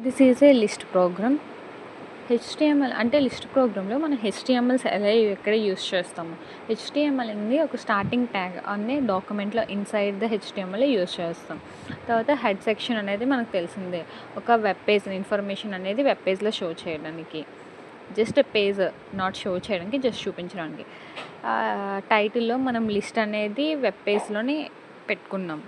This is a list program. HTML అంటే list ప్రోగ్రామ్లో మనం హెచ్టిఎంఎల్స్ ఎక్కడ యూస్ చేస్తాము. హెచ్టిఎంఎల్ అనేది ఒక స్టార్టింగ్ ట్యాగ్ అనే డాక్యుమెంట్లో ఇన్సైడ్ ద హెచ్టిఎంఎల్ యూస్ చేస్తాం. తర్వాత హెడ్ సెక్షన్ అనేది మనకు తెలిసిందే, ఒక వెబ్ పేజ్ ఇన్ఫర్మేషన్ అనేది వెబ్ పేజ్లో షో చేయడానికి, జస్ట్ పేజ్ నాట్ షో చేయడానికి, జస్ట్ చూపించడానికి. టైటిల్లో మనం లిస్ట్ అనేది వెబ్ పేజ్లోనే పెట్టుకున్నాం.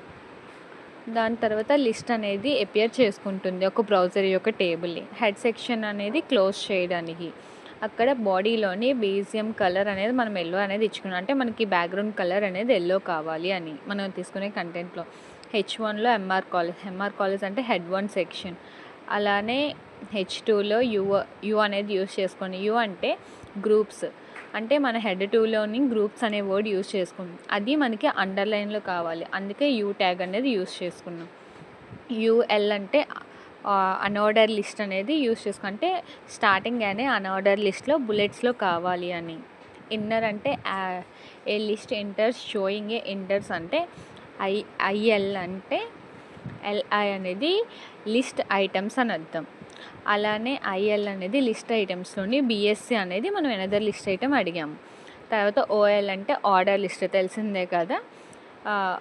దాని తర్వాత లిస్ట్ అనేది అపియర్ చేసుకుంటుంది ఒక బ్రౌజర్ యొక్క టేబుల్ని. హెడ్ సెక్షన్ అనేది క్లోజ్ చేయడానికి, అక్కడ బాడీలోని బేసియం కలర్ అనేది మనం ఎల్లో అనేది ఇచ్చుకున్నాం. అంటే మనకి బ్యాక్గ్రౌండ్ కలర్ అనేది ఎల్లో కావాలి అని మనం తీసుకునే కంటెంట్లో. H1లో ఎంఆర్ కాలేజ్ అంటే హెడ్ 1 సెక్షన్. అలానే H2లో యు అనేది యూస్ చేసుకోండి. యు అంటే గ్రూప్స్, అంటే మన హెడ్ 2లోని గ్రూప్స్ అనే వర్డ్ యూస్ చేసుకున్నాం. అది మనకి అండర్లైన్లో కావాలి, అందుకే యూ ట్యాగ్ అనేది యూస్ చేసుకున్నాం. యూఎల్ అంటే అన్ఆర్డర్ లిస్ట్ అనేది యూస్ చేసుకున్నాం, అంటే స్టార్టింగ్ అనే అన్ఆర్డర్ లిస్ట్లో బుల్లెట్స్లో కావాలి అని. ఇన్నర్ అంటే a list enters showing a enters అంటే ఐఎల్ అంటే ఎల్ఐ అనేది లిస్ట్ ఐటమ్స్ అని అర్థం. అలానే ఐఎల్ అనేది లిస్ట్ ఐటమ్స్లోని బిఎస్సి అనేది మనం ఎనదర్ లిస్ట్ ఐటమ్ అడిగాము. తర్వాత ఓఎల్ అంటే ఆర్డర్ లిస్ట్, తెలిసిందే కదా,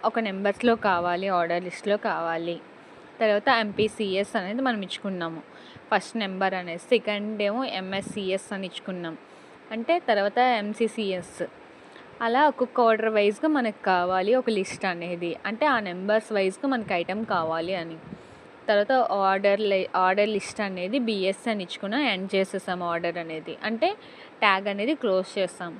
ఒక నెంబర్స్లో కావాలి, ఆర్డర్ లిస్ట్లో కావాలి. తర్వాత ఎంపీసిఎస్ అనేది మనం ఇచ్చుకున్నాము, ఫస్ట్ నెంబర్ అనేది. సెకండ్ ఏమో ఎంఎస్సిఎస్ అని ఇచ్చుకున్నాం, అంటే తర్వాత ఎంసీసిఎస్. అలా ఒక్కొక్క ఆర్డర్ వైజ్గా మనకు కావాలి ఒక లిస్ట్ అనేది, అంటే ఆ నెంబర్స్ వైజ్గా మనకి ఐటమ్ కావాలి అని. తర్వాత ఆర్డర్ లిస్ట్ అనేది బిఎస్ అని ఇచ్చుకున్నాం, ఎండ్ చేసేసాం ఆర్డర్ అనేది, అంటే ట్యాగ్ అనేది క్లోజ్ చేస్తాం.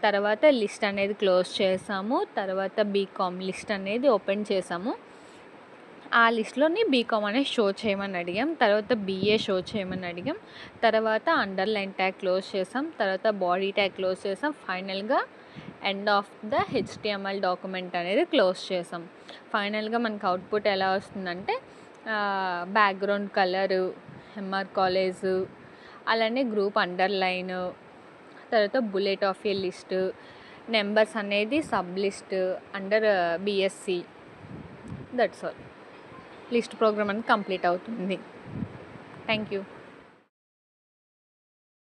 తర్వాత లిస్ట్ అనేది క్లోజ్ చేసాము. తర్వాత బీకామ్ లిస్ట్ అనేది ఓపెన్ చేసాము, ఆ లిస్ట్లోని బీకామ్ అనేది షో చేయమని అడిగాం. తర్వాత బిఏ షో చేయమని అడిగాం. తర్వాత అండర్లైన్ ట్యాగ్ క్లోజ్ చేసాం. తర్వాత బాడీ ట్యాగ్ క్లోజ్ చేసాం. ఫైనల్గా end of the HTML document అనేది క్లోజ్ చేసాం. ఫైనల్గా మనకు అవుట్పుట్ ఎలా వస్తుందంటే బ్యాక్గ్రౌండ్ కలరు, ఎంఆర్ కాలేజు, అలానే గ్రూప్ అండర్లైన్, తర్వాత bullet of a list, numbers అనేది sub list under BSc. That's all. List program అనేది కంప్లీట్ అవుతుంది. Thank you.